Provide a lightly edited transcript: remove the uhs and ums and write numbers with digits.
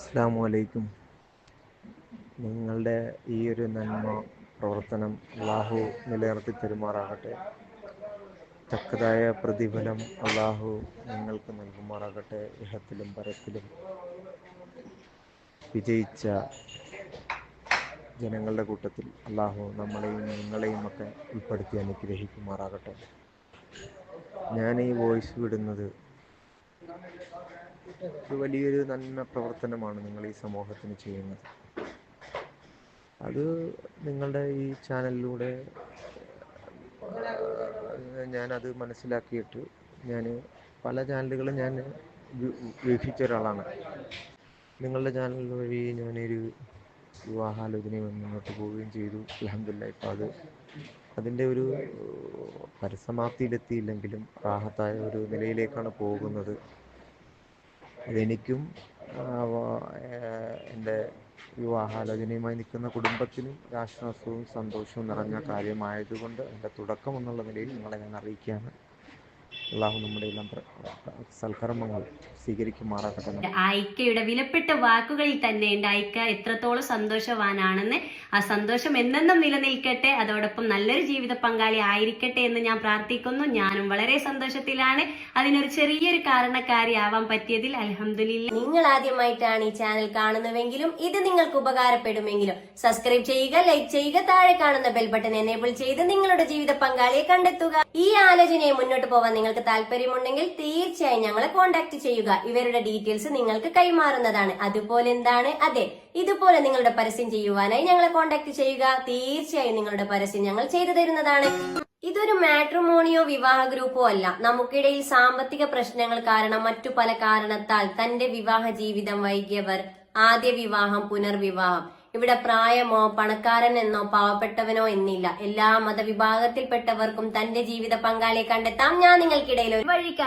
അസ്സലാമു അലൈക്കും. നിങ്ങളുടെ ഈ ഒരു നന്മ പ്രവർത്തനം അള്ളാഹു നിലനിർത്തി തരുമാറാകട്ടെ. തക്കതായ പ്രതിഫലം അള്ളാഹു നിങ്ങൾക്ക് നൽകുമാറാകട്ടെ. ഇഹത്തിലും പരത്തിലും വിജയിച്ച ജനങ്ങളുടെ കൂട്ടത്തിൽ അള്ളാഹു നമ്മളെയും നിങ്ങളെയും ഒക്കെ ഉൾപ്പെടുത്തി അനുഗ്രഹിക്കുമാറാകട്ടെ. ഞാൻ ഈ വോയിസ് വിടുന്നത് ഒരു വലിയൊരു നന്മ പ്രവർത്തനമാണ് നിങ്ങൾ ഈ സമൂഹത്തിന് ചെയ്യുന്നത്. അത് നിങ്ങളുടെ ഈ ചാനലിലൂടെ ഞാനത് മനസ്സിലാക്കിയിട്ട് ഞാൻ പല ചാനലുകളും ഞാൻ വീക്ഷിച്ച ഒരാളാണ്. നിങ്ങളുടെ ചാനൽ വഴി ഞാനൊരു വിവാഹാലോചനയും മുന്നോട്ട് പോവുകയും ചെയ്തു. അൽഹംദുലില്ലാഹ് ഇപ്പോൾ അതിൻ്റെ ഒരു പരിസമാപ്തിയിലെത്തിയില്ലെങ്കിലും റാഹത്തായ ഒരു നിലയിലേക്കാണ് പോകുന്നത്. അതെനിക്കും എൻ്റെ വിവാഹാലോചനയുമായി നിൽക്കുന്ന കുടുംബത്തിനും ആശ്വാസവും സന്തോഷവും നിറഞ്ഞ കാര്യമായതുകൊണ്ട് എൻ്റെ തുടക്കം എന്നുള്ള നിലയിൽ നിങ്ങളെ ഞാൻ അറിയിക്കുകയാണ്. അള്ളാഹു നമ്മുടെ എല്ലാം സൽക്കർമ്മങ്ങൾ സ്വീകരിക്കുമാറാകട്ടെ. ആയിക്കയുടെ വിലപ്പെട്ട വാക്കുകളിൽ തന്നെ ഉണ്ട് ആയിക്ക എത്രത്തോളം സന്തോഷവാനാണെന്ന്. ആ സന്തോഷം എന്നെന്നും നിലനിൽക്കട്ടെ. അതോടൊപ്പം നല്ലൊരു ജീവിത പങ്കാളി ആയിരിക്കട്ടെ എന്ന് ഞാൻ പ്രാർത്ഥിക്കുന്നു. ഞാനും വളരെ സന്തോഷത്തിലാണ്. അതിനൊരു ചെറിയൊരു കാരണക്കാരിയാവാൻ പറ്റിയതിൽ അൽഹംദുലില്ലാ. നിങ്ങൾ ആദ്യമായിട്ടാണ് ഈ ചാനൽ കാണുന്നതെങ്കിലും ഇത് നിങ്ങൾക്ക് ഉപകാരപ്പെടുമെങ്കിലും സബ്സ്ക്രൈബ് ചെയ്യുക, ലൈക്ക് ചെയ്യുക, താഴെ കാണുന്ന ബെൽ ബട്ടൺ എനേബിൾ ചെയ്ത് നിങ്ങളുടെ ജീവിത പങ്കാളിയെ കണ്ടെത്തുക. ഈ ആലോചനയെ മുന്നോട്ട് പോകാൻ നിങ്ങൾക്ക് താല്പര്യമുണ്ടെങ്കിൽ തീർച്ചയായും ഞങ്ങളെ കോൺടാക്ട് ചെയ്യുക. ഇവരുടെ ഡീറ്റെയിൽസ് നിങ്ങൾക്ക് കൈമാറുന്നതാണ്. അതുപോലെ എന്താണ് ഇതുപോലെ നിങ്ങളുടെ പരസ്യം ചെയ്യുവാനായി ഞങ്ങളെ കോൺടാക്ട് ചെയ്യുക. തീർച്ചയായും നിങ്ങളുടെ പരസ്യം ഞങ്ങൾ ചെയ്തു തരുന്നതാണ്. ഇതൊരു മാട്രിമോണിയോ വിവാഹ ഗ്രൂപ്പോ അല്ല. നമുക്കിടയിൽ സാമ്പത്തിക പ്രശ്നങ്ങൾ കാരണം മറ്റു പല കാരണത്താൽ തന്റെ വിവാഹ ജീവിതം വൈകിയവർ, ആദ്യ വിവാഹം, പുനർവിവാഹം, ഇവിടെ പ്രായമോ പണക്കാരൻ എന്നോ പാവപ്പെട്ടവനോ എന്നില്ല. എല്ലാ മതവിഭാഗത്തിൽപ്പെട്ടവർക്കും തന്റെ ജീവിത പങ്കാളിയെ കണ്ടെത്താം. ഞാൻ നിങ്ങൾക്കിടയിൽ ഒരു വഴി